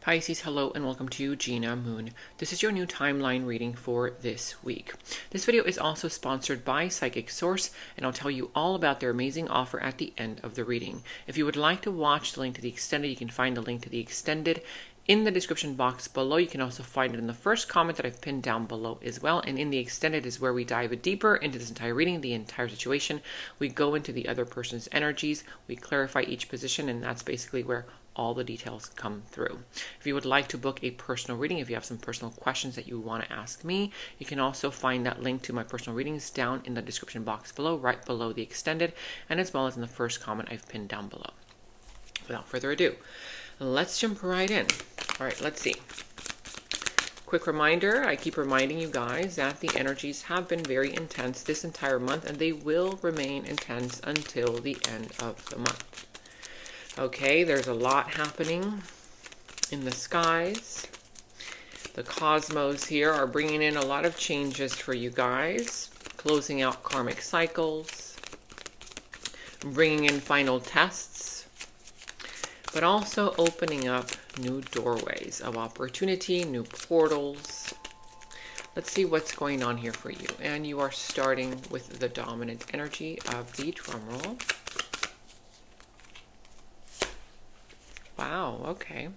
Pisces, hello and welcome to Gena Moon. This is your new timeline reading for this week. This video is also sponsored by Psychic Source, and I'll tell you all about their amazing offer at the end of the reading. If you would like to watch the link to the extended, you can find the link to the extended in the description box below. You can also find it in the first comment that I've pinned down below as well. And in the extended is where we dive deeper into this entire reading, the entire situation. We go into the other person's energies, we clarify each position, and that's basically where all the details come through. If you would like to book a personal reading, if you have some personal questions that you want to ask me, you can also find that link to my personal readings down in the description box below, right below the extended, and as well as in the first comment I've pinned down below. Without further ado, let's jump right in. All right, let's see. Quick reminder, I keep reminding you guys that the energies have been very intense this entire month, and they will remain intense until the end of the month. Okay, there's a lot happening in the skies. The cosmos here are bringing in a lot of changes for you guys, closing out karmic cycles, bringing in final tests, but also opening up new doorways of opportunity, new portals. Let's see what's going on here for you. And you are starting with the dominant energy of the drum roll. Wow, okay.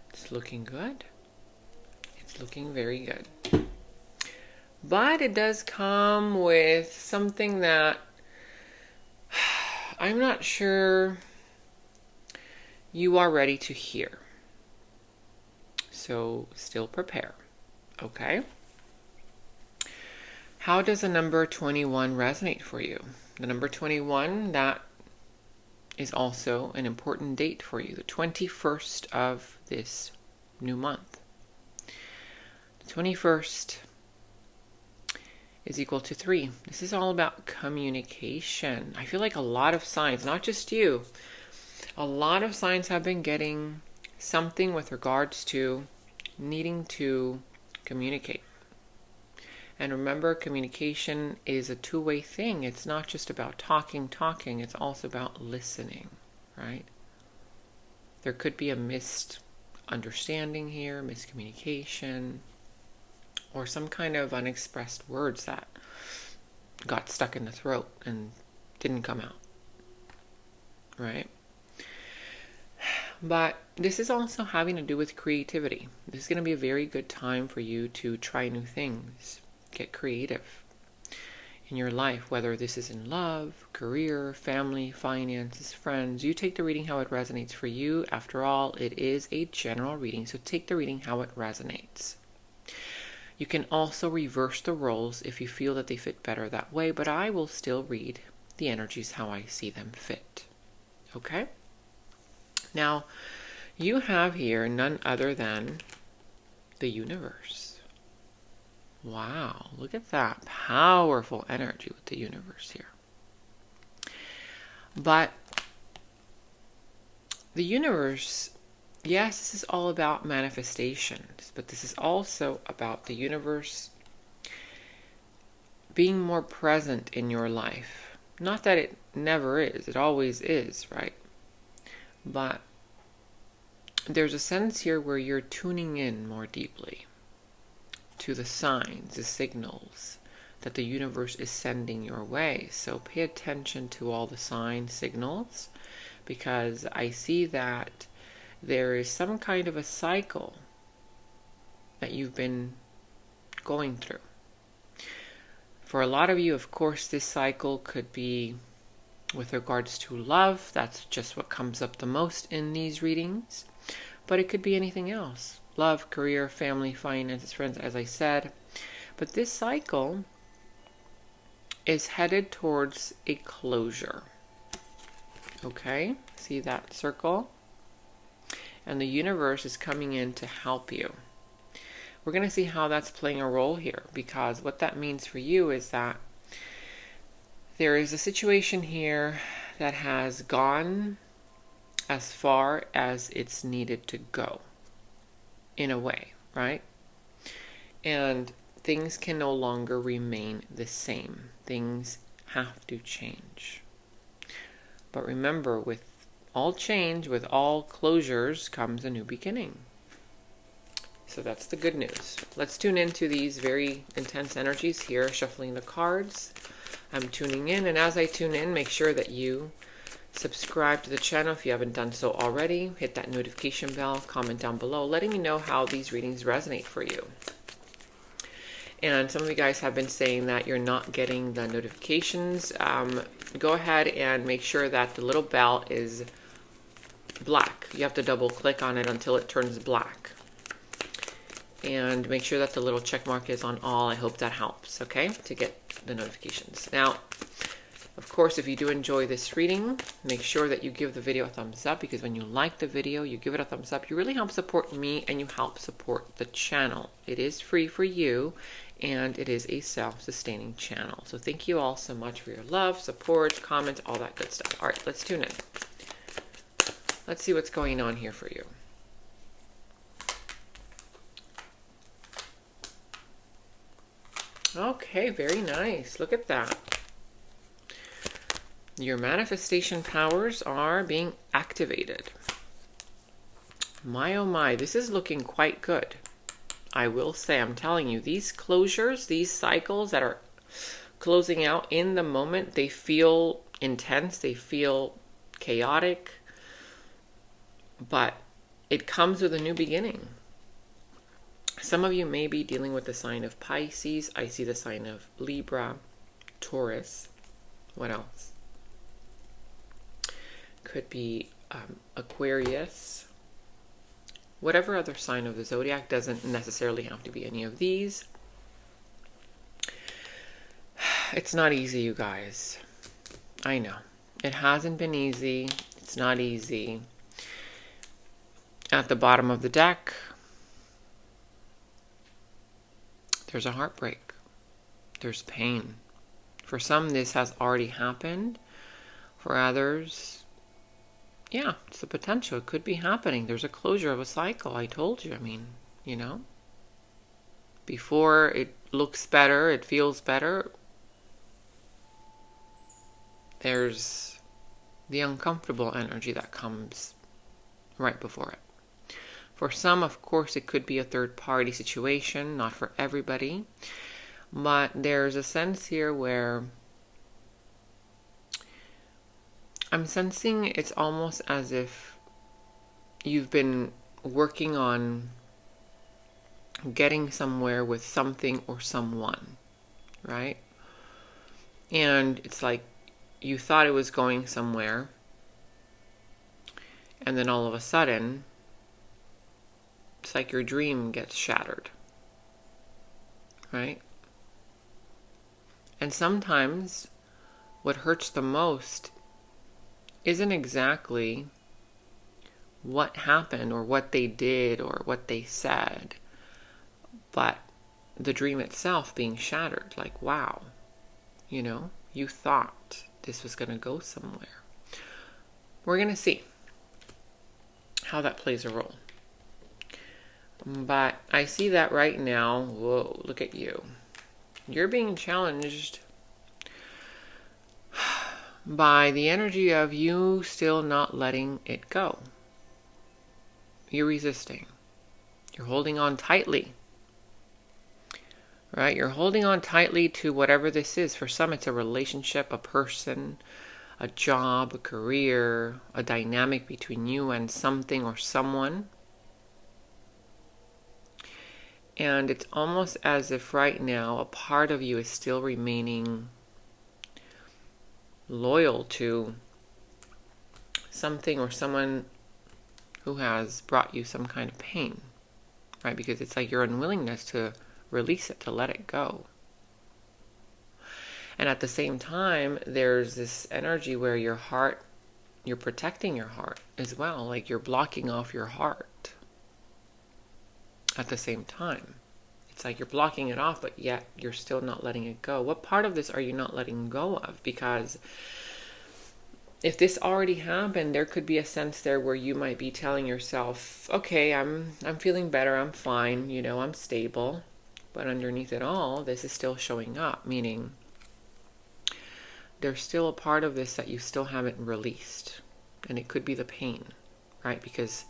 It's looking good. It's looking very good. But it does come with something that I'm not sure you are ready to hear. So still prepare, okay? How does the number 21 resonate for you? The number 21, that is also an important date for you, the 21st of this new month. The 21st is equal to 3. This is all about communication. I feel like a lot of signs, not just you, a lot of signs have been getting something with regards to needing to communicate. And remember, communication is a two-way thing. It's not just about talking. It's also about listening, right? There could be a misunderstanding here, miscommunication, or some kind of unexpressed words that got stuck in the throat and didn't come out, right? But this is also having to do with creativity. This is going to be a very good time for you to try new things. Get creative in your life, whether this is in love, career, family, finances, friends. You take the reading how it resonates for you. After all, it is a general reading, so take the reading how it resonates. You can also reverse the roles if you feel that they fit better that way, but I will still read the energies how I see them fit. Okay? Now, you have here none other than the universe. Wow, look at that powerful energy with the universe here. But the universe, yes, this is all about manifestations, but this is also about the universe being more present in your life. Not that it never is, it always is, right? But there's a sense here where you're tuning in more deeply to the signs, the signals that the universe is sending your way. So pay attention to all the signs, signals, because I see that there is some kind of a cycle that you've been going through. For a lot of you, of course, this cycle could be with regards to love. That's just what comes up the most in these readings. But it could be anything else. Love, career, family, finances, friends, as I said. But this cycle is headed towards a closure. Okay? See that circle? And the universe is coming in to help you. We're going to see how that's playing a role here, because what that means for you is that there is a situation here that has gone as far as it's needed to go. In a way, right? And things can no longer remain the same. Things have to change. But remember, with all change, with all closures comes a new beginning. So that's the good news. Let's tune into these very intense energies here, shuffling the cards. I'm tuning in, and as I tune in, make sure that you subscribe to the channel if you haven't done so already. Hit that notification bell, comment down below, letting me know how these readings resonate for you. And some of you guys have been saying that you're not getting the notifications. Go ahead and make sure that the little bell is black. You have to double click on it until it turns black. And make sure that the little check mark is on all. I hope that helps, okay, to get the notifications. Now, of course, if you do enjoy this reading, make sure that you give the video a thumbs up, because when you like the video, you give it a thumbs up, you really help support me and you help support the channel. It is free for you, and it is a self-sustaining channel. So thank you all so much for your love, support, comments, all that good stuff. All right, let's tune in. Let's see what's going on here for you. Okay, very nice. Look at that. Your manifestation powers are being activated. My oh my, this is looking quite good. I will say, I'm telling you, these closures, these cycles that are closing out in the moment, they feel intense, they feel chaotic, but it comes with a new beginning. Some of you may be dealing with the sign of Pisces. I see the sign of Libra, Taurus. What else? Could be Aquarius. Whatever other sign of the zodiac, doesn't necessarily have to be any of these. It's not easy, you guys. I know. It hasn't been easy. It's not easy. At the bottom of the deck, there's a heartbreak. There's pain. For some, this has already happened. For others, yeah, it's the potential. It could be happening. There's a closure of a cycle. I told you. I mean, you know, before it looks better, it feels better, there's the uncomfortable energy that comes right before it. For some, of course, it could be a third-party situation, not for everybody. But there's a sense here where I'm sensing it's almost as if you've been working on getting somewhere with something or someone, right? And it's like you thought it was going somewhere, and then all of a sudden, it's like your dream gets shattered, right? And sometimes what hurts the most isn't exactly what happened or what they did or what they said, but the dream itself being shattered. Like, wow, you know, you thought this was going to go somewhere. We're going to see how that plays a role. But I see that right now. Whoa, look at you. You're being challenged by the energy of you still not letting it go. You're resisting. You're holding on tightly. Right? You're holding on tightly to whatever this is. For some, it's a relationship, a person, a job, a career, a dynamic between you and something or someone. And it's almost as if right now a part of you is still remaining loyal to something or someone who has brought you some kind of pain, right? Because it's like your unwillingness to release it, to let it go. And at the same time, there's this energy where your heart, you're protecting your heart as well. Like you're blocking off your heart at the same time. It's like you're blocking it off, but yet you're still not letting it go. What part of this are you not letting go of? Because if this already happened, there could be a sense there where you might be telling yourself, okay, I'm feeling better, I'm fine, you know, I'm stable. But underneath it all, this is still showing up, meaning there's still a part of this that you still haven't released. And it could be the pain, right? Because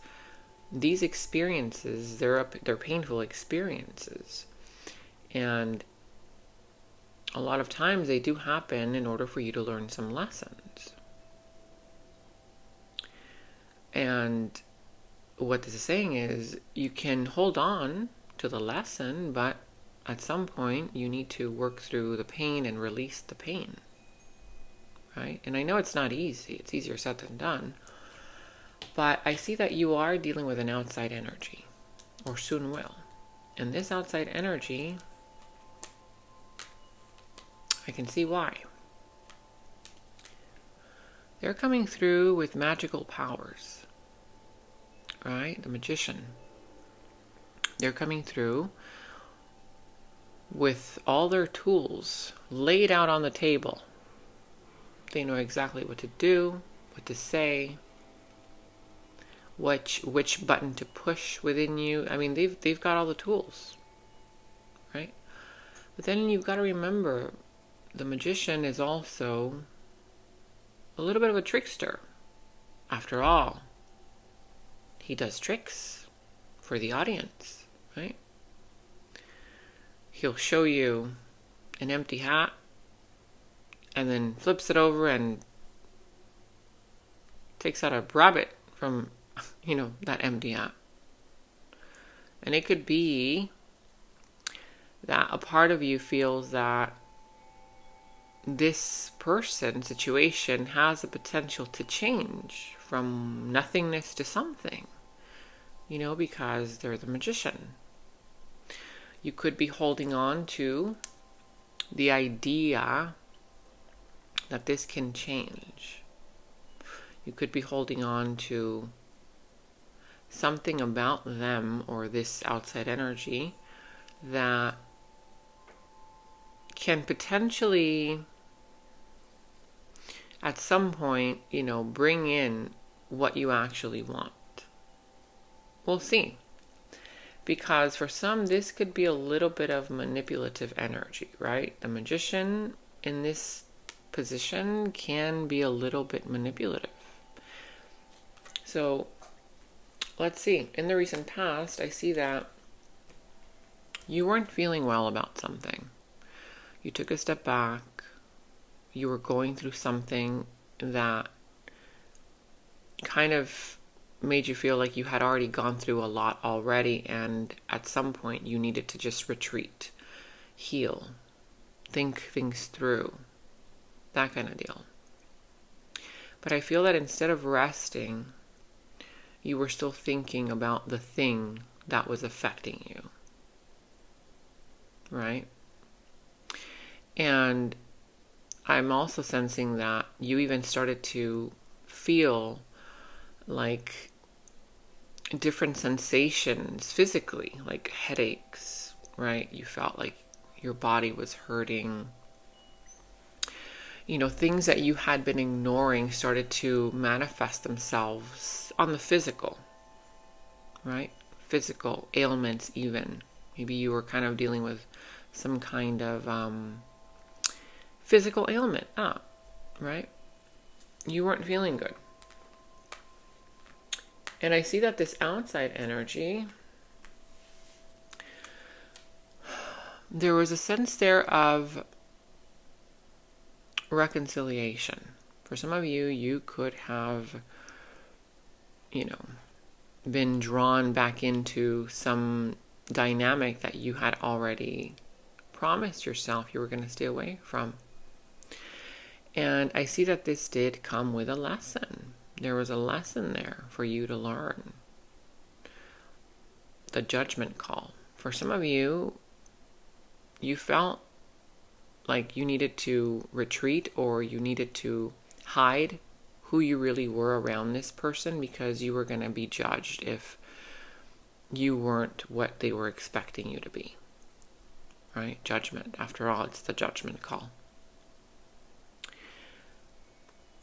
these experiences, they're painful experiences. And a lot of times they do happen in order for you to learn some lessons. And what this is saying is you can hold on to the lesson, but at some point you need to work through the pain and release the pain, right? And I know it's not easy. It's easier said than done. But I see that you are dealing with an outside energy, or soon will. And this outside energy, I can see why. They're coming through with magical powers, right? The magician. They're coming through with all their tools laid out on the table. They know exactly what to do, what to say, which button to push within you. I mean, they've got all the tools, right? But then you've got to remember, the magician is also a little bit of a trickster. After all, he does tricks for the audience, right? He'll show you an empty hat and then flips it over and takes out a rabbit from, that empty hat. And it could be that a part of you feels that this situation has the potential to change from nothingness to something, because they're the magician. You could be holding on to the idea that this can change. You could be holding on to something about them or this outside energy that can potentially, at some point, bring in what you actually want. We'll see. Because for some, this could be a little bit of manipulative energy, right? The magician in this position can be a little bit manipulative. So, let's see. In the recent past, I see that you weren't feeling well about something. You took a step back. You were going through something that kind of made you feel like you had already gone through a lot already, and at some point you needed to just retreat, heal, think things through, that kind of deal. But I feel that instead of resting, you were still thinking about the thing that was affecting you, right? And I'm also sensing that you even started to feel like different sensations physically, like headaches, right? You felt like your body was hurting. Things that you had been ignoring started to manifest themselves on the physical, right? Physical ailments even. Maybe you were kind of dealing with some kind of physical ailment, right? You weren't feeling good. And I see that this outside energy, there was a sense there of reconciliation. For some of you, you could have, been drawn back into some dynamic that you had already promised yourself you were going to stay away from. And I see that this did come with a lesson. There was a lesson there for you to learn. The judgment call. For some of you, you felt like you needed to retreat or you needed to hide who you really were around this person because you were going to be judged if you weren't what they were expecting you to be. Right? Judgment. After all, it's the judgment call.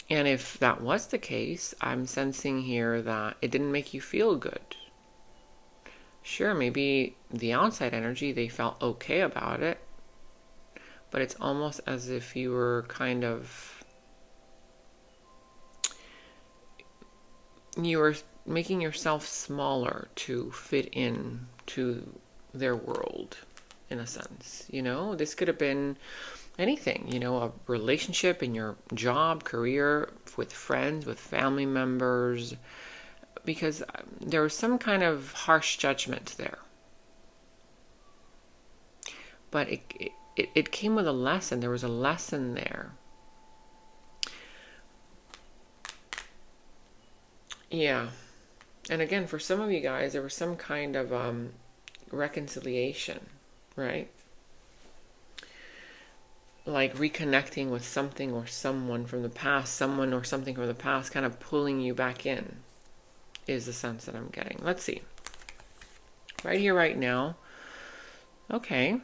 And if that was the case, I'm sensing here that it didn't make you feel good. Sure, maybe the outside energy, they felt okay about it. But it's almost as if you were kind of you are making yourself smaller to fit in to their world, in a sense. This could have been anything, a relationship in your job, career, with friends, with family members, because there was some kind of harsh judgment there. But it came with a lesson. There was a lesson there. Yeah. And again, for some of you guys, there was some kind of reconciliation, right? Like reconnecting with something or someone from the past, someone or something from the past kind of pulling you back in is the sense that I'm getting. Let's see. Right here, right now. Okay.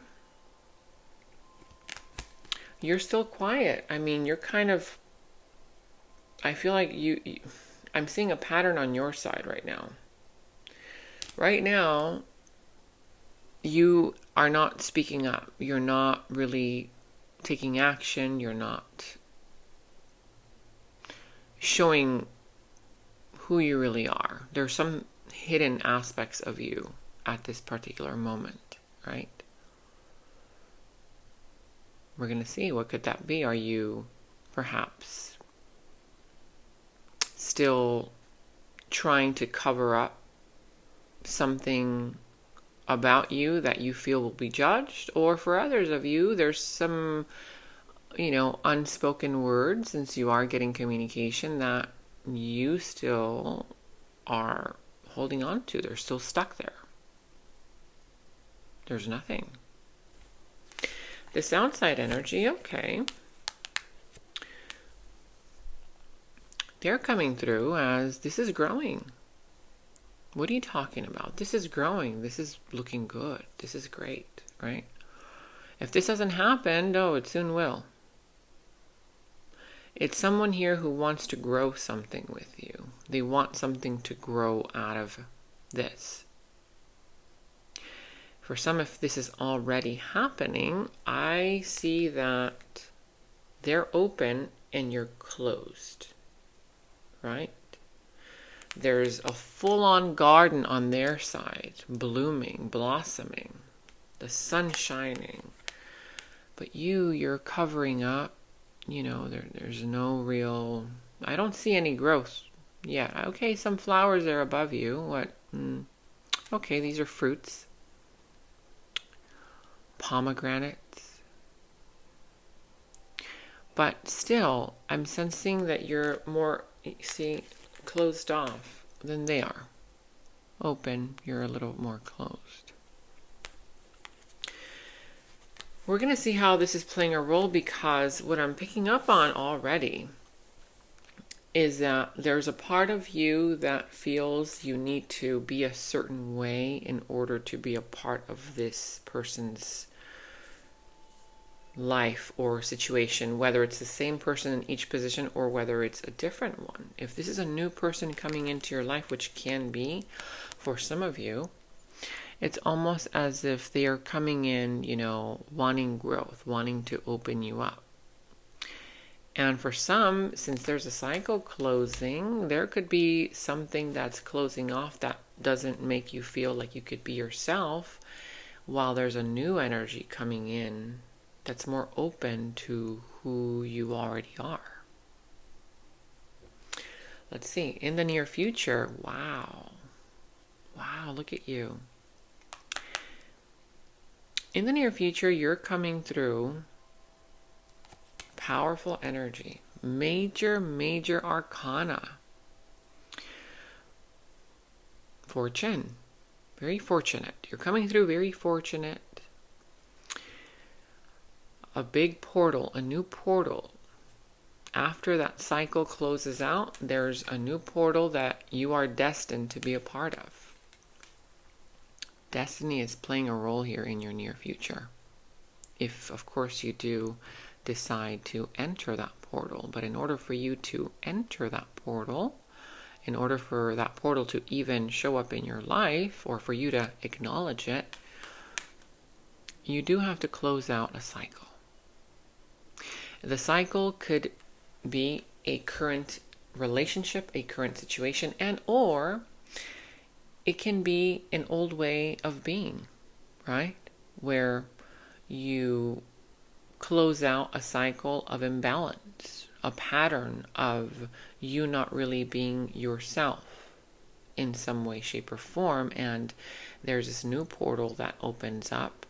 You're still quiet. I mean, you're kind of, I feel like I'm seeing a pattern on your side right now. Right now, you are not speaking up. You're not really taking action. You're not showing who you really are. There's some hidden aspects of you at this particular moment, right? We're going to see, what could that be? Are you perhaps still trying to cover up something about you that you feel will be judged? Or for others of you, there's some, unspoken words, since you are getting communication, that you still are holding on to. They're still stuck there. There's nothing. This outside energy, okay. They're coming through as this is growing. What are you talking about? This is growing. This is looking good. This is great, right? If this hasn't happened, it soon will. It's someone here who wants to grow something with you. They want something to grow out of this. For some, if this is already happening, I see that they're open and you're closed, right? There's a full-on garden on their side, blooming, blossoming, the sun shining. But you're covering up. There's no real, I don't see any growth yet. Okay, some flowers are above you. What? Okay, these are fruits. Pomegranates. But still, I'm sensing that you're more, closed off than they are. Open, you're a little more closed. We're going to see how this is playing a role, because what I'm picking up on already is that there's a part of you that feels you need to be a certain way in order to be a part of this person's life or situation, whether it's the same person in each position or whether it's a different one. If this is a new person coming into your life, which can be for some of you, it's almost as if they are coming in, wanting growth, wanting to open you up. And for some, since there's a cycle closing, there could be something that's closing off that doesn't make you feel like you could be yourself, while there's a new energy coming in that's more open to who you already are. Let's see. In the near future, wow, look at you. In the near future, you're coming through powerful energy, major arcana. Fortune, very fortunate. You're coming through very fortunate. A big portal, a new portal. After that cycle closes out, there's a new portal that you are destined to be a part of. Destiny is playing a role here in your near future. If, of course, you do decide to enter that portal. But in order for you to enter that portal, in order for that portal to even show up in your life, or for you to acknowledge it, you do have to close out a cycle. The cycle could be a current relationship, a current situation, and or it can be an old way of being, right? Where you close out a cycle of imbalance, a pattern of you not really being yourself in some way, shape, or form, and there's this new portal that opens up.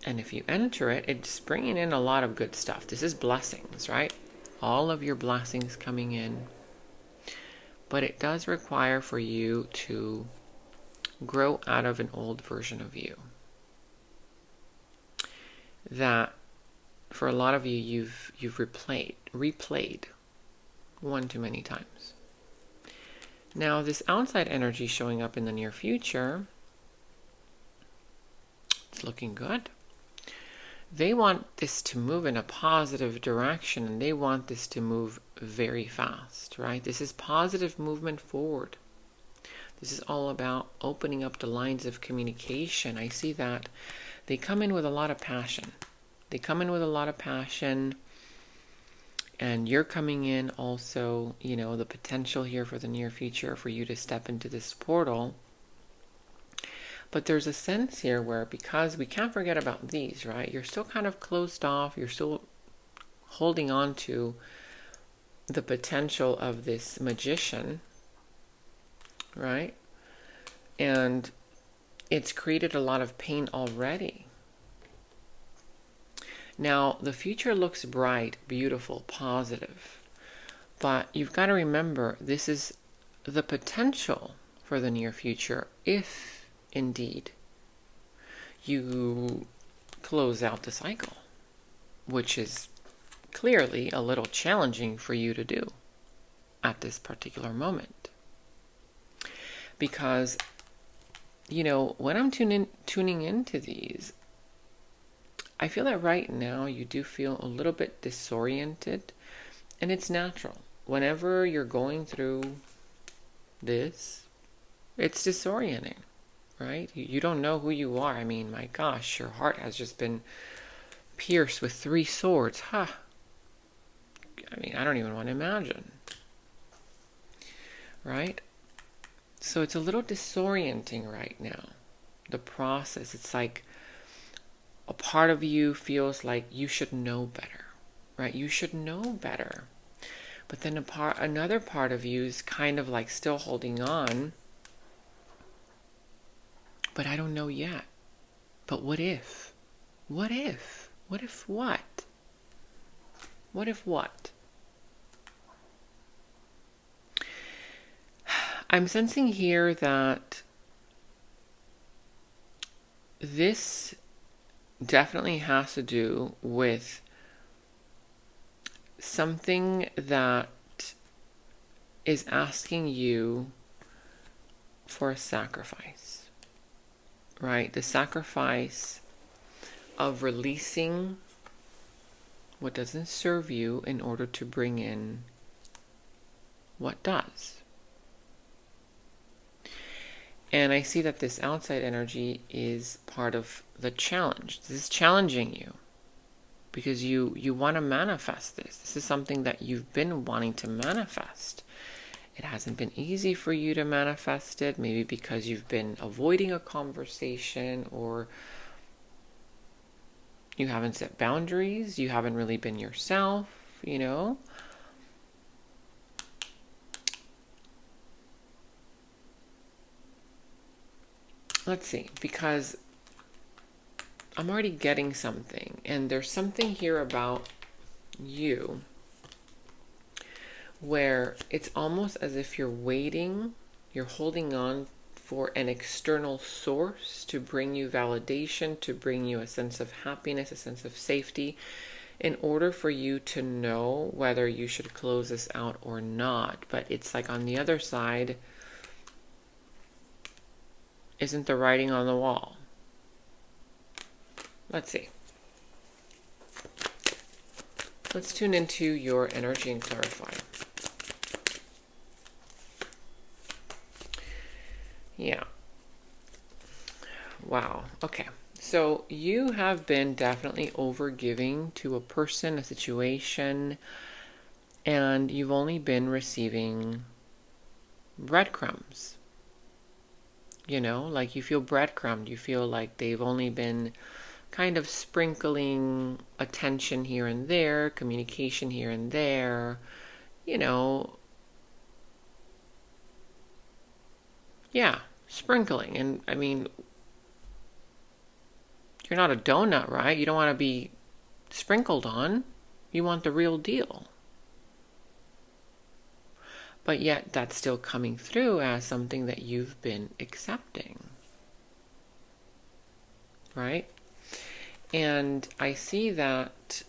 And if you enter it, it's bringing in a lot of good stuff. This is blessings, right? All of your blessings coming in. But it does require for you to grow out of an old version of you. That for a lot of you, you've replayed one too many times. Now, this outside energy showing up in the near future, it's looking good. They want this to move in a positive direction, and they want this to move very fast, right? This is positive movement forward. This is all about opening up the lines of communication. I see that they come in with a lot of passion. And you're coming in also, the potential here for the near future for you to step into this portal. But there's a sense here where, because we can't forget about these, right? You're still kind of closed off. You're still holding on to the potential of this magician, right? And it's created a lot of pain already. Now, the future looks bright, beautiful, positive. But you've got to remember, this is the potential for the near future if indeed you close out the cycle, which is clearly a little challenging for you to do at this particular moment. Because, when I'm tuning into these, I feel that right now you do feel a little bit disoriented, and it's natural. Whenever you're going through this, it's disorienting, right? You don't know who you are. I mean, my gosh, your heart has just been pierced with 3 swords. I mean, I don't even want to imagine, right? So it's a little disorienting right now, the process. It's like a part of you feels like you should know better, right? You should know better. But then another part of you is kind of like still holding on. But I don't know yet. But what if? What if? What if what? What if what? I'm sensing here that this definitely has to do with something that is asking you for a sacrifice, right? The sacrifice of releasing what doesn't serve you in order to bring in what does. And I see that this outside energy is part of the challenge. This is challenging you because you want to manifest this. This is something that you've been wanting to manifest. It hasn't been easy for you to manifest it, maybe because you've been avoiding a conversation, or you haven't set boundaries, you haven't really been yourself, Let's see, because I'm already getting something, and there's something here about you where it's almost as if you're waiting, you're holding on for an external source to bring you validation, to bring you a sense of happiness, a sense of safety, in order for you to know whether you should close this out or not. But it's like on the other side isn't the writing on the wall. Let's see. Let's tune into your energy and clarify. Yeah. Wow. Okay. So you have been definitely overgiving to a person, a situation, and you've only been receiving breadcrumbs. You know, like you feel breadcrumbed. You feel like they've only been kind of sprinkling attention here and there, communication here and there, you know, yeah, sprinkling. And I mean, you're not a donut, right? You don't want to be sprinkled on. You want the real deal. But yet that's still coming through as something that you've been accepting, right? And I see that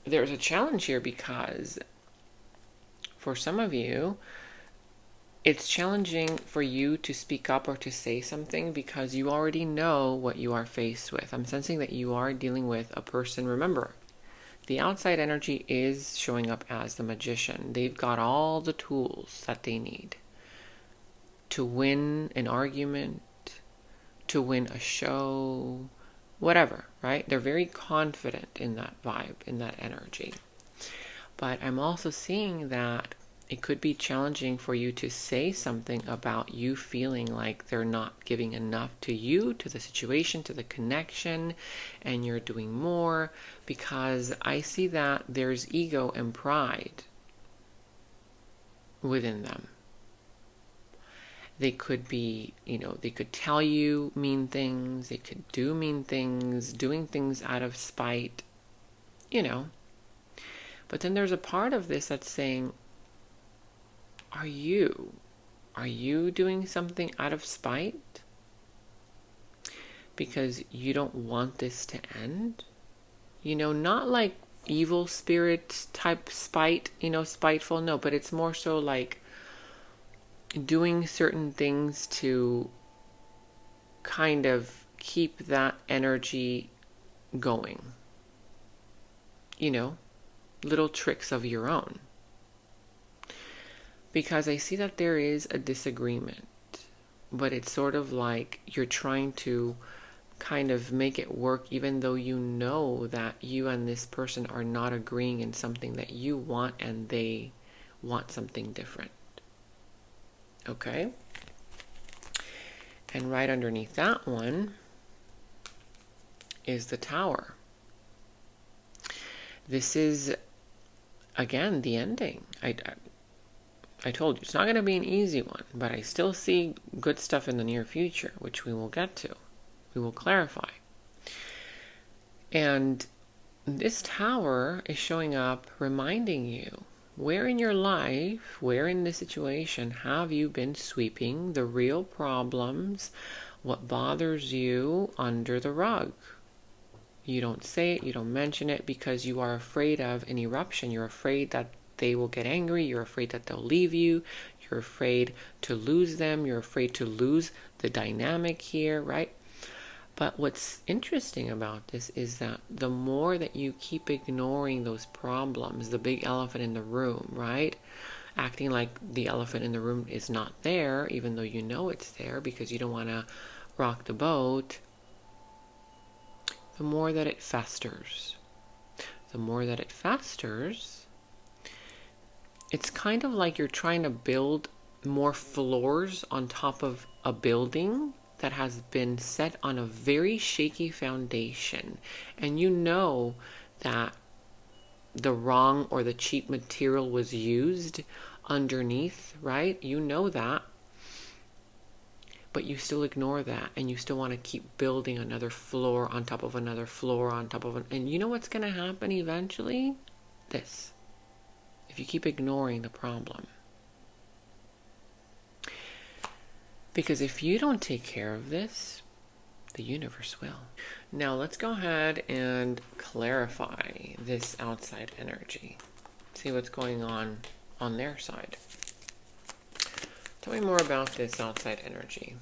there's a challenge here because for some of you, it's challenging for you to speak up or to say something because you already know what you are faced with. I'm sensing that you are dealing with a person. Remember, the outside energy is showing up as the magician. They've got all the tools that they need to win an argument, to win a show, whatever, right? They're very confident in that vibe, in that energy. But I'm also seeing that it could be challenging for you to say something about you feeling like they're not giving enough to you, to the situation, to the connection, and you're doing more, because I see that there's ego and pride within them. They could be, they could tell you mean things, they could do mean things, doing things out of spite, But then there's a part of this that's saying, Are you doing something out of spite? Because you don't want this to end? Not like evil spirit type spite, spiteful, no, but it's more so like doing certain things to kind of keep that energy going. Little tricks of your own. Because I see that there is a disagreement, but it's sort of like you're trying to kind of make it work even though you know that you and this person are not agreeing in something that you want and they want something different. Okay? And right underneath that one is the Tower. This is, again, the ending. I told you, it's not going to be an easy one, but I still see good stuff in the near future, which we will get to. We will clarify. And this Tower is showing up reminding you, where in your life, where in this situation have you been sweeping the real problems, what bothers you, under the rug? You don't say it, you don't mention it because you are afraid of an eruption. You're afraid that they will get angry. You're afraid that they'll leave you. You're afraid to lose them. You're afraid to lose the dynamic here, right? But what's interesting about this is that the more that you keep ignoring those problems, the big elephant in the room, right? Acting like the elephant in the room is not there, even though you know it's there because you don't want to rock the boat, the more that it festers. The more that it festers, it's kind of like you're trying to build more floors on top of a building that has been set on a very shaky foundation. And you know that the wrong or the cheap material was used underneath, right? You know that. But you still ignore that and you still want to keep building another floor on top of another floor on top of and you know what's going to happen eventually? This. If you keep ignoring the problem. Because if you don't take care of this, the universe will. Now let's go ahead and clarify this outside energy. See what's going on their side. Tell me more about this outside energy.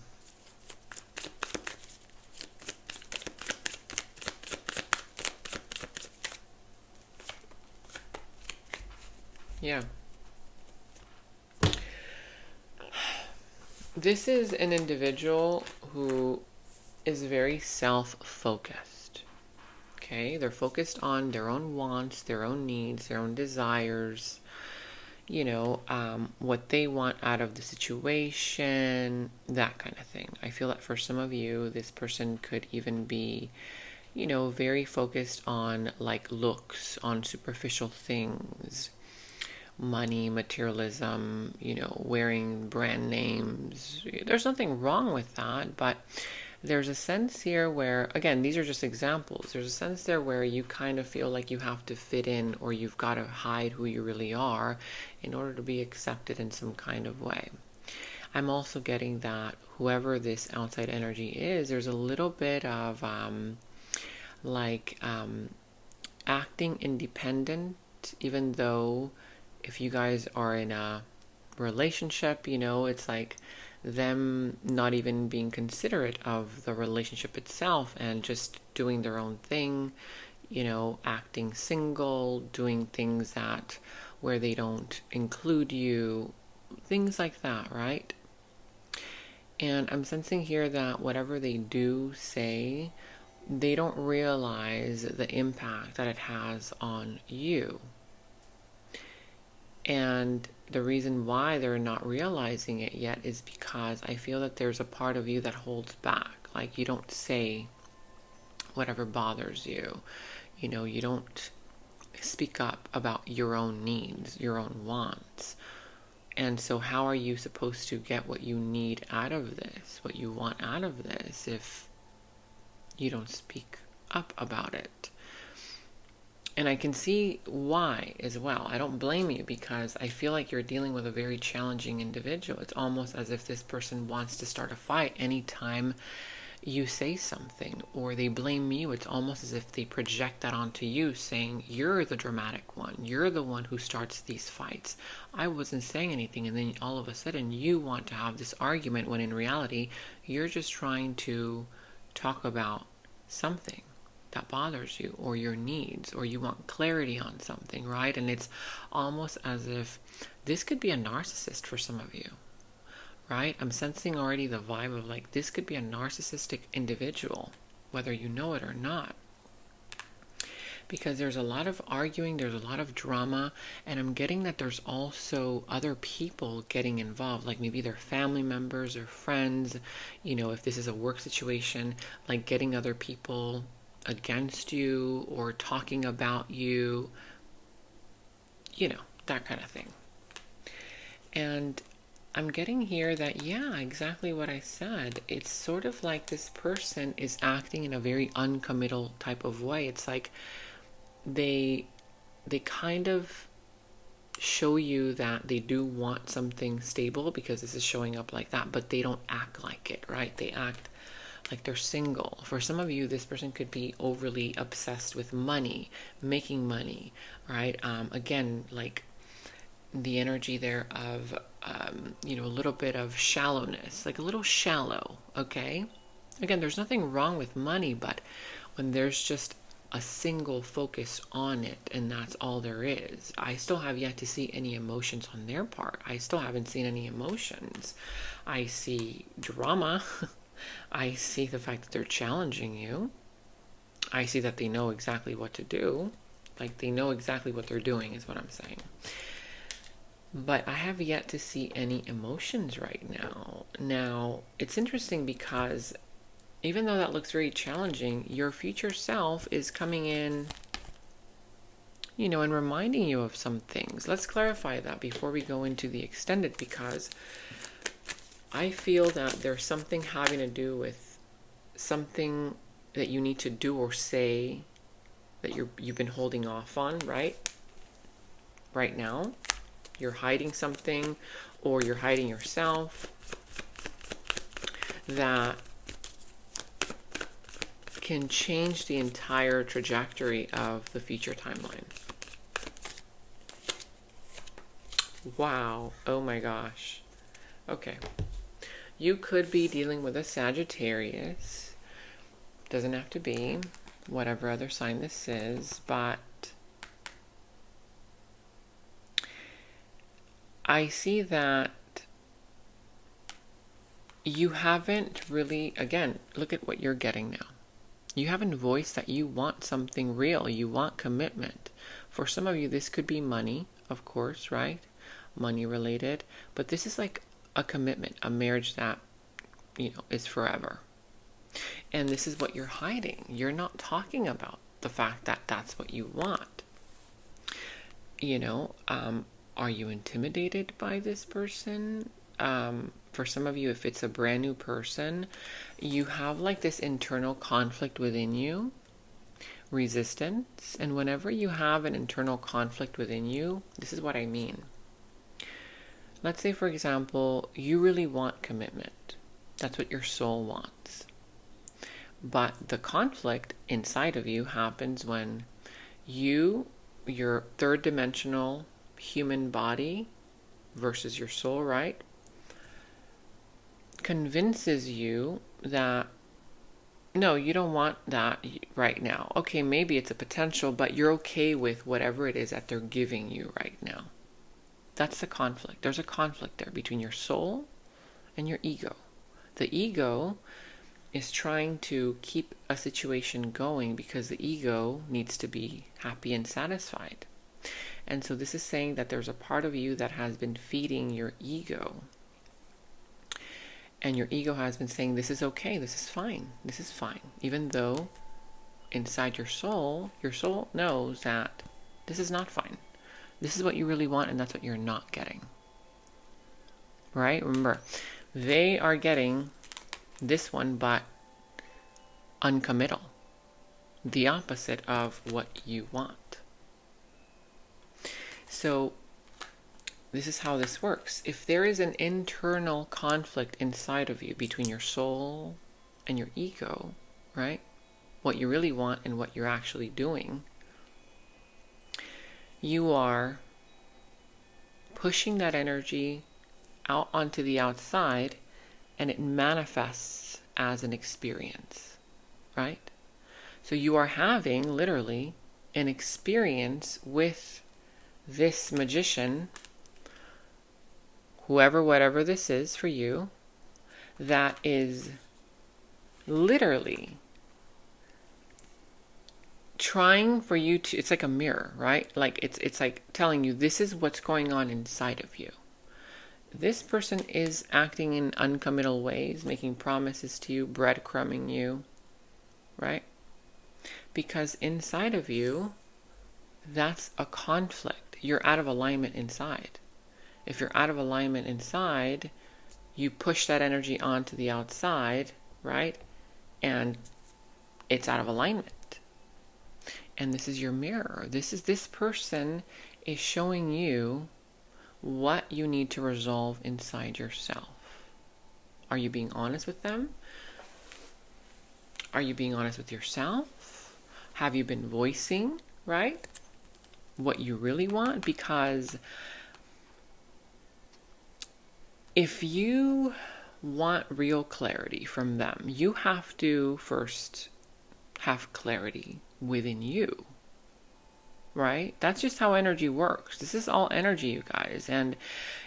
Yeah. This is an individual who is very self-focused. Okay, they're focused on their own wants, their own needs, their own desires, what they want out of the situation, that kind of thing. I feel that for some of you, this person could even be, very focused on like looks, on superficial things, money, materialism, wearing brand names. There's nothing wrong with that, but there's a sense here where, again, these are just examples. There's a sense there where you kind of feel like you have to fit in, or you've got to hide who you really are in order to be accepted in some kind of way. I'm also getting that whoever this outside energy is, there's a little bit of acting independent, even though if you guys are in a relationship, it's like them not even being considerate of the relationship itself and just doing their own thing, acting single, doing things that where they don't include you, things like that, right? And I'm sensing here that whatever they do say, they don't realize the impact that it has on you. And the reason why they're not realizing it yet is because I feel that there's a part of you that holds back. Like, you don't say whatever bothers you. You don't speak up about your own needs, your own wants. And so how are you supposed to get what you need out of this, what you want out of this, if you don't speak up about it? And I can see why as well. I don't blame you, because I feel like you're dealing with a very challenging individual. It's almost as if this person wants to start a fight anytime you say something, or they blame you. It's almost as if they project that onto you, saying you're the dramatic one. You're the one who starts these fights. I wasn't saying anything, and then all of a sudden you want to have this argument, when in reality you're just trying to talk about something that bothers you, or your needs, or you want clarity on something, right? And it's almost as if this could be a narcissist for some of you, right? I'm sensing already the vibe of like, this could be a narcissistic individual, whether you know it or not. Because there's a lot of arguing, there's a lot of drama, and I'm getting that there's also other people getting involved, like maybe they're family members or friends, if this is a work situation, like getting other people against you or talking about you, that kind of thing. And I'm getting here that, yeah, exactly what I said. It's sort of like this person is acting in a very uncommittal type of way. It's like they kind of show you that they do want something stable, because this is showing up like that, but they don't act like it, right? They act like they're single. For some of you, this person could be overly obsessed with money, making money, right? Again, like the energy there of, a little bit of shallowness, like a little shallow, okay? Again, there's nothing wrong with money, but when there's just a single focus on it and that's all there is, I still have yet to see any emotions on their part. I still haven't seen any emotions. I see drama. I see the fact that they're challenging you. I see that they know exactly what to do. Like, they know exactly what they're doing, is what I'm saying. But I have yet to see any emotions right now. Now, it's interesting because even though that looks very challenging, your future self is coming in, and reminding you of some things. Let's clarify that before we go into the extended, because I feel that there's something having to do with something that you need to do or say that you've been holding off on, right? Right now, you're hiding something, or you're hiding yourself, that can change the entire trajectory of the future timeline. Wow. Oh my gosh. Okay. You could be dealing with a Sagittarius. Doesn't have to be, whatever other sign this is, but I see that you haven't really, again, look at what you're getting now. You haven't voiced that you want something real. You want commitment. For some of you, this could be money, of course, right? Money related. But this is like a commitment, a marriage that, is forever. And this is what you're hiding. You're not talking about the fact that that's what you want. Are you intimidated by this person? For some of you, if it's a brand new person, you have like this internal conflict within you, resistance. And whenever you have an internal conflict within you, this is what I mean. Let's say, for example, you really want commitment. That's what your soul wants. But the conflict inside of you happens when your third dimensional human body versus your soul, right, convinces you that, no, you don't want that right now. Okay, maybe it's a potential, but you're okay with whatever it is that they're giving you right now. That's the conflict. There's a conflict there between your soul and your ego. The ego is trying to keep a situation going because the ego needs to be happy and satisfied. And so this is saying that there's a part of you that has been feeding your ego. And your ego has been saying, this is okay, this is fine, this is fine. Even though inside your soul knows that this is not fine. This is what you really want, and that's what you're not getting. Right? Remember, they are getting this one, but uncommittal. The opposite of what you want. So this is how this works. If there is an internal conflict inside of you between your soul and your ego, right? What you really want and what you're actually doing, you are pushing that energy out onto the outside, and it manifests as an experience, right? So you are having literally an experience with this magician, whoever, whatever this is for you, that is literally trying for you to, it's like a mirror, right? Like it's like telling you, this is what's going on inside of you. This person is acting in uncommittal ways, making promises to you, breadcrumbing you, right? Because inside of you, that's a conflict. You're out of alignment inside. If you're out of alignment inside, you push that energy onto the outside, right? And it's out of alignment. And this is your mirror. This person is showing you what you need to resolve inside yourself. Are you being honest with them? Are you being honest with yourself? Have you been voicing, right, what you really want? Because if you want real clarity from them, you have to first have clarity within you, right? That's just how energy works. This is all energy, you guys. And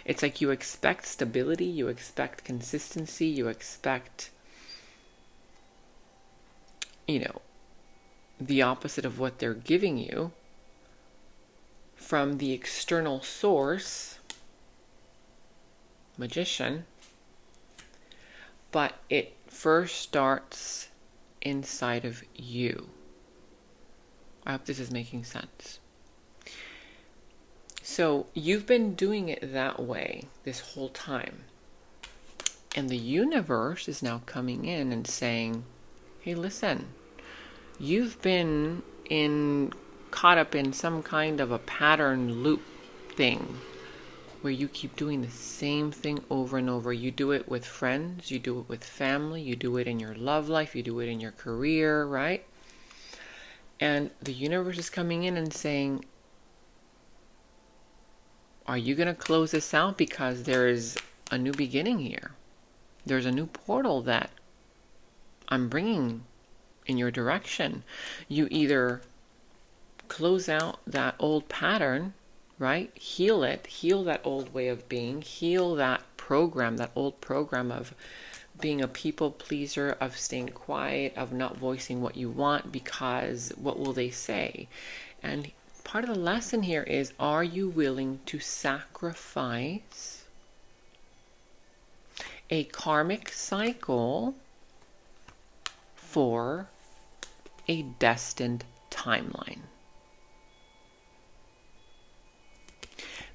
it's like you expect stability, you expect consistency, you expect, the opposite of what they're giving you from the external source, magician. But it first starts inside of you. I hope this is making sense. So you've been doing it that way this whole time. And the universe is now coming in and saying, hey, listen, you've been caught up in some kind of a pattern loop thing where you keep doing the same thing over and over. You do it with friends, you do it with family, you do it in your love life, you do it in your career, right? And the universe is coming in and saying, are you going to close this out? Because there is a new beginning here. There's a new portal that I'm bringing in your direction. You either close out that old pattern, right? Heal it, heal that old way of being, heal that program, that old program of being a people pleaser, of staying quiet, of not voicing what you want because what will they say? And part of the lesson here is, are you willing to sacrifice a karmic cycle for a destined timeline?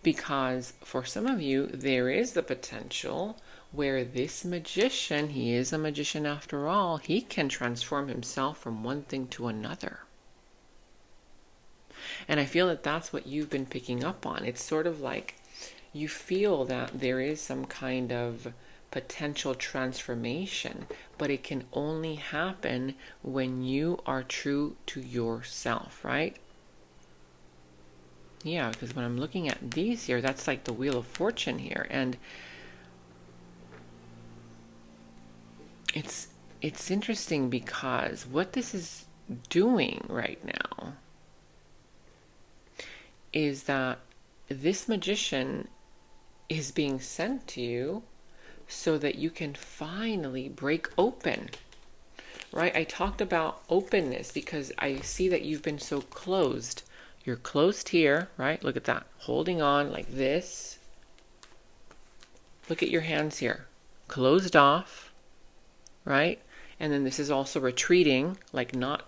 Because for some of you, there is the potential where this magician, he is a magician after all, he can transform himself from one thing to another. And I feel that that's what you've been picking up on. It's sort of like you feel that there is some kind of potential transformation, but it can only happen when you are true to yourself, right? Yeah, because when I'm looking at these here, that's like the Wheel of Fortune here. And it's interesting because what this is doing right now is that this magician is being sent to you so that you can finally break open, right? I talked about openness because I see that you've been so closed. You're closed here, right? Look at that. Holding on like this. Look at your hands here. Closed off, right? And then this is also retreating, like not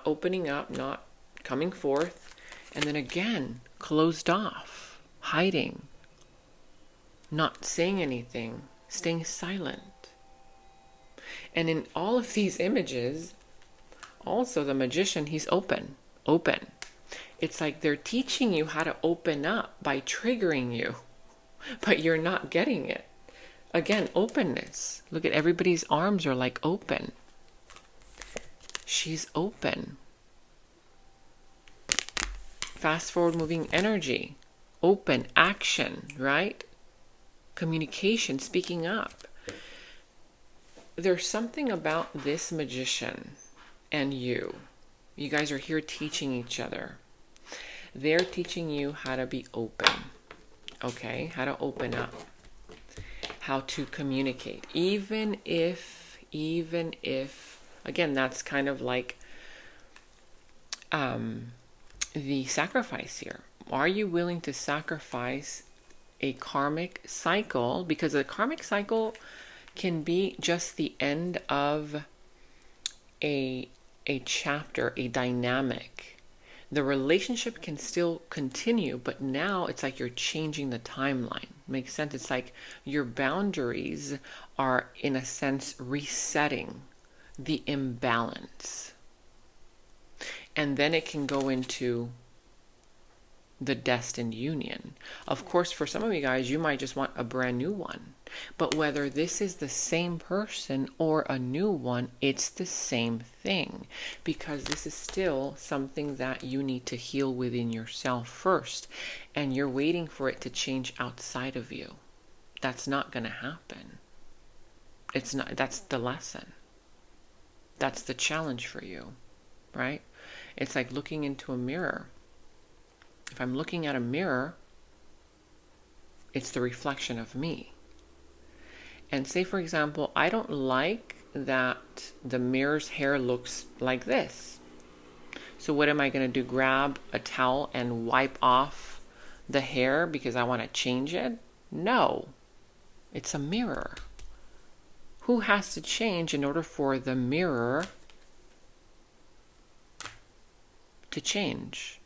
opening up, not coming forth. And then again, closed off, hiding, not saying anything, staying silent. And in all of these images, also the magician, he's open. It's like they're teaching you how to open up by triggering you, but you're not getting it. Again, openness. Look at everybody's arms are like open. She's open. Fast forward moving energy. Open action, right? Communication, speaking up. There's something about this magician and you. You guys are here teaching each other. They're teaching you how to be open, okay? How to open up, how to communicate. Even if, again, that's kind of like the sacrifice here. Are you willing to sacrifice a karmic cycle? Because a karmic cycle can be just the end of a chapter, a dynamic. The relationship can still continue, but now it's like you're changing the timeline. Makes sense? It's like your boundaries are, in a sense, resetting the imbalance. And then it can go into the destined union. Of course, for some of you guys, you might just want a brand new one. But whether this is the same person or a new one, it's the same thing. Because this is still something that you need to heal within yourself first. And you're waiting for it to change outside of you. That's not going to happen. It's not. That's the lesson. That's the challenge for you, right? It's like looking into a mirror. If I'm looking at a mirror, it's the reflection of me. And say, for example, I don't like that the mirror's hair looks like this. So what am I going to do? Grab a towel and wipe off the hair because I want to change it? No. It's a mirror. Who has to change in order for the mirror to change?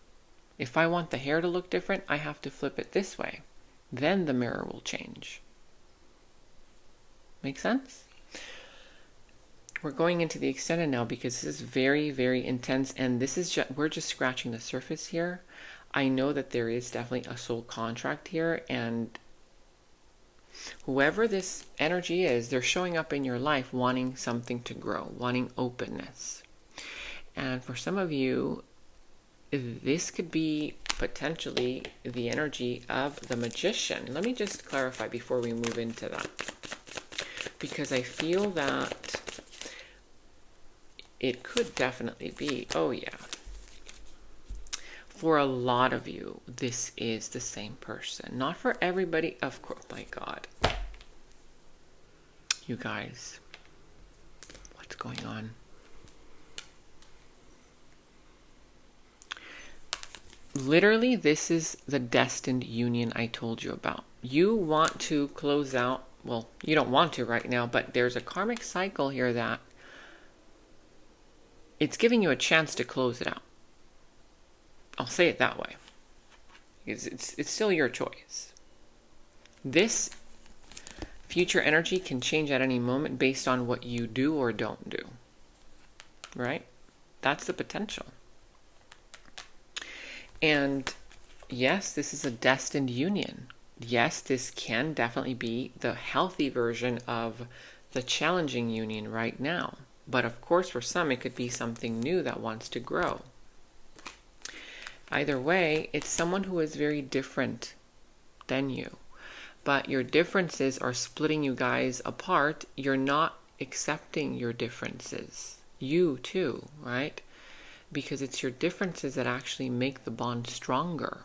If I want the hair to look different, I have to flip it this way. Then the mirror will change. Make sense? We're going into the extended now because this is very, very intense. And this is we're just scratching the surface here. I know that there is definitely a soul contract here. And whoever this energy is, they're showing up in your life wanting something to grow, wanting openness. And for some of you, this could be potentially the energy of the magician. Let me just clarify before we move into that. Because I feel that it could definitely be, oh yeah. For a lot of you, this is the same person. Not for everybody, of course. My God. You guys, going on. Literally, this is the destined union I told you about. You want to close out, well, you don't want to right now, but there's a karmic cycle here that it's giving you a chance to close it out. I'll say it that way. It's still your choice. This future energy can change at any moment based on what you do or don't do. Right? That's the potential. And yes, this is a destined union. Yes, this can definitely be the healthy version of the challenging union right now. But of course, for some, it could be something new that wants to grow. Either way, it's someone who is very different than you. But your differences are splitting you guys apart. You're not accepting your differences. You too, right? Because it's your differences that actually make the bond stronger.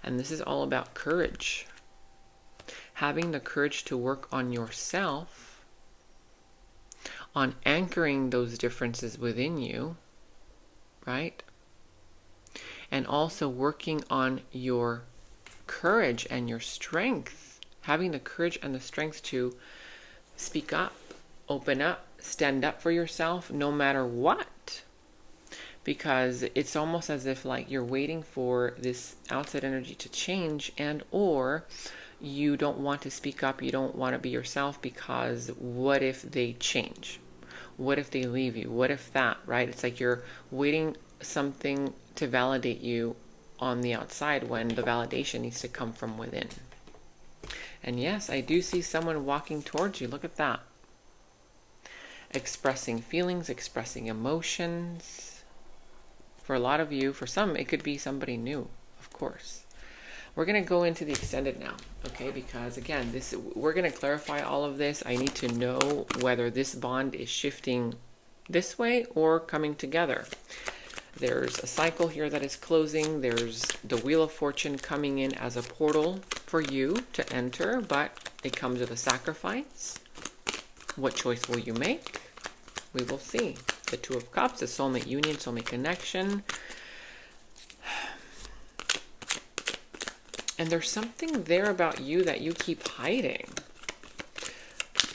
And this is all about courage. Having the courage to work on yourself, on anchoring those differences within you, right? And also working on your courage and your strength. Having the courage and the strength to speak up, open up, stand up for yourself no matter what. Because it's almost as if like you're waiting for this outside energy to change, and or you don't want to speak up, you don't want to be yourself because what if they change? What if they leave you? What if that, right? It's like you're waiting something to validate you on the outside when the validation needs to come from within. And yes, I do see someone walking towards you. Look at that. Expressing feelings, expressing emotions. For a lot of you, for some, it could be somebody new, of course. We're going to go into the extended now, okay? Because again, we're going to clarify all of this. I need to know whether this bond is shifting this way or coming together. There's a cycle here that is closing. There's the Wheel of Fortune coming in as a portal for you to enter, but it comes with a sacrifice. What choice will you make? We will see. The Two of Cups, the soulmate union, soulmate connection. And there's something there about you that you keep hiding.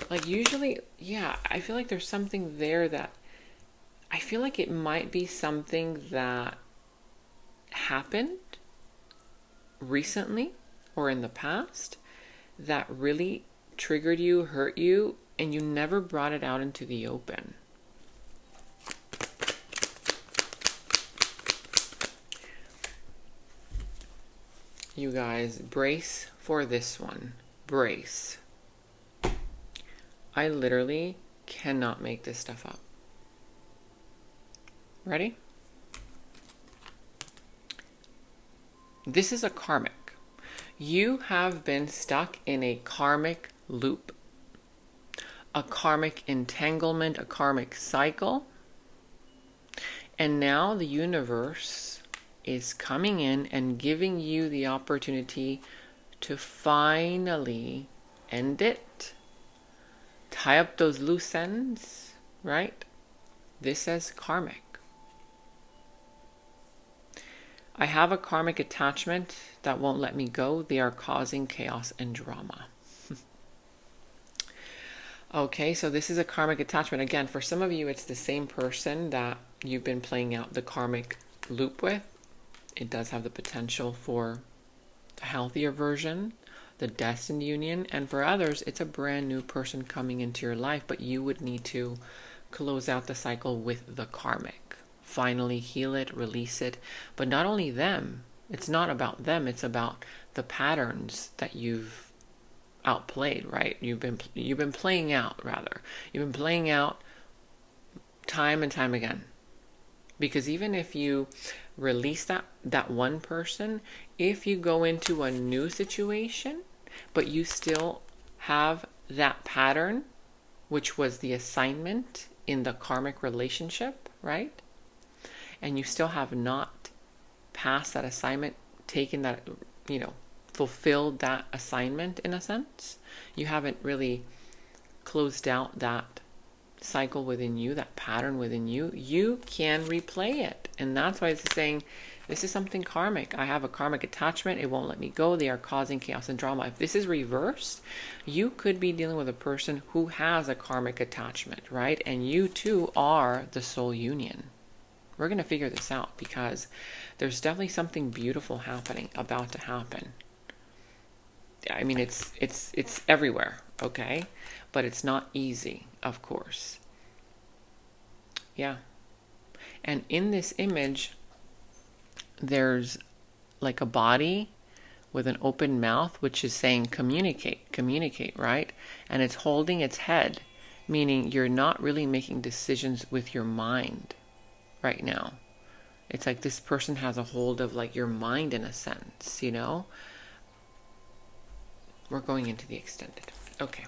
Like usually, yeah, I feel like there's something there that I feel like it might be something that happened recently or in the past that really triggered you, hurt you, and you never brought it out into the open. You guys, brace for this one. Brace. I literally cannot make this stuff up. Ready? This is a karmic. You have been stuck in a karmic loop, a karmic entanglement, a karmic cycle. And now the universe is coming in and giving you the opportunity to finally end it. Tie up those loose ends, right? This is karmic. I have a karmic attachment that won't let me go. They are causing chaos and drama. Okay, so this is a karmic attachment. Again, for some of you, it's the same person that you've been playing out the karmic loop with. It does have the potential for a healthier version, the destined union. And for others, it's a brand new person coming into your life, but you would need to close out the cycle with the karmic. Finally heal it, release it. But not only them, it's not about them, it's about the patterns that you've outplayed, right? You've been playing out, rather. You've been playing out time and time again. Because even if you release that one person, if you go into a new situation, but you still have that pattern, which was the assignment in the karmic relationship, right? And you still have not passed that assignment, taken that, fulfilled that assignment in a sense. You haven't really closed out that cycle within you, that pattern within you, you can replay it. And that's why it's saying, this is something karmic. I have a karmic attachment. It won't let me go. They are causing chaos and drama. If this is reversed, you could be dealing with a person who has a karmic attachment, right? And you too are the soul union. We're going to figure this out because there's definitely something beautiful happening, about to happen. I mean, it's everywhere, okay? But it's not easy, of course. Yeah. And in this image, there's like a body with an open mouth, which is saying communicate, right? And it's holding its head, meaning you're not really making decisions with your mind right now. It's like this person has a hold of like your mind in a sense, you know? We're going into the extended. Okay.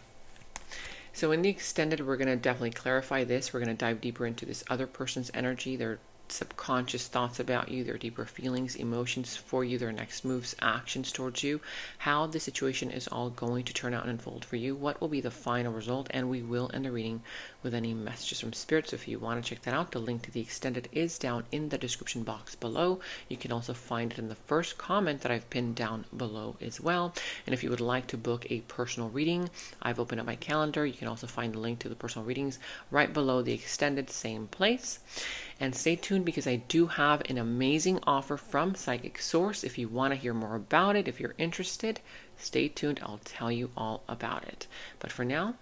So in the extended, we're going to definitely clarify this. We're going to dive deeper into this other person's energy, their subconscious thoughts about you, their deeper feelings, emotions for you, their next moves, actions towards you, how the situation is all going to turn out and unfold for you, what will be the final result, and we will end the reading with any messages from spirit. So if you want to check that out, the link to the extended is down in the description box below. You can also find it in the first comment that I've pinned down below as well. And if you would like to book a personal reading, I've opened up my calendar. You can also find the link to the personal readings right below the extended, same place. And stay tuned because I do have an amazing offer from Psychic Source. If you want to hear more about it, if you're interested, stay tuned. I'll tell you all about it. But for now,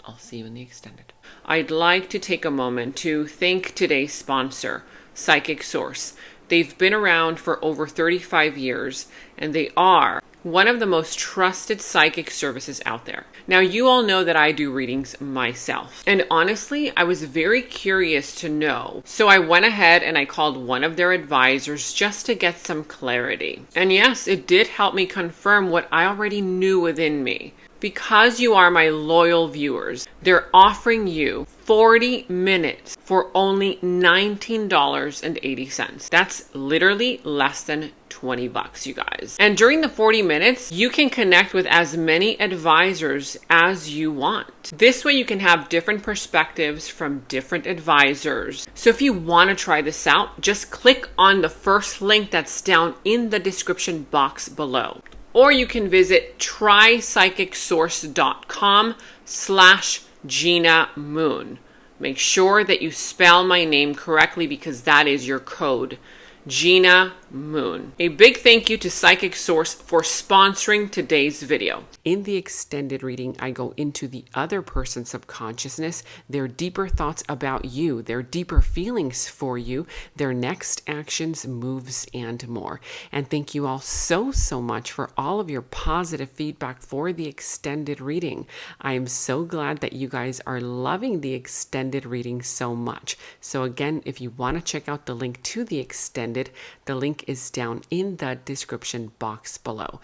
I'll see you in the extended. I'd like to take a moment to thank today's sponsor, Psychic Source. They've been around for over 35 years, and they are one of the most trusted psychic services out there. Now, you all know that I do readings myself. And honestly, I was very curious to know. So I went ahead and I called one of their advisors just to get some clarity. And yes, it did help me confirm what I already knew within me. Because you are my loyal viewers, they're offering you 40 minutes for only $19.80. That's literally less than $20, you guys. And during the 40 minutes, you can connect with as many advisors as you want. This way you can have different perspectives from different advisors. So if you want to try this out, just click on the first link that's down in the description box below. Or you can visit trypsychicsource.com/Gena Moon. Make sure that you spell my name correctly because that is your code. Gena Moon. A big thank you to Psychic Source for sponsoring today's video. In the extended reading, I go into the other person's subconsciousness, their deeper thoughts about you, their deeper feelings for you, their next actions, moves, and more. And thank you all so much for all of your positive feedback for the extended reading. I am so glad that you guys are loving the extended reading so much. So again, if you want to check out the link to the extended, the link is down in the description box below.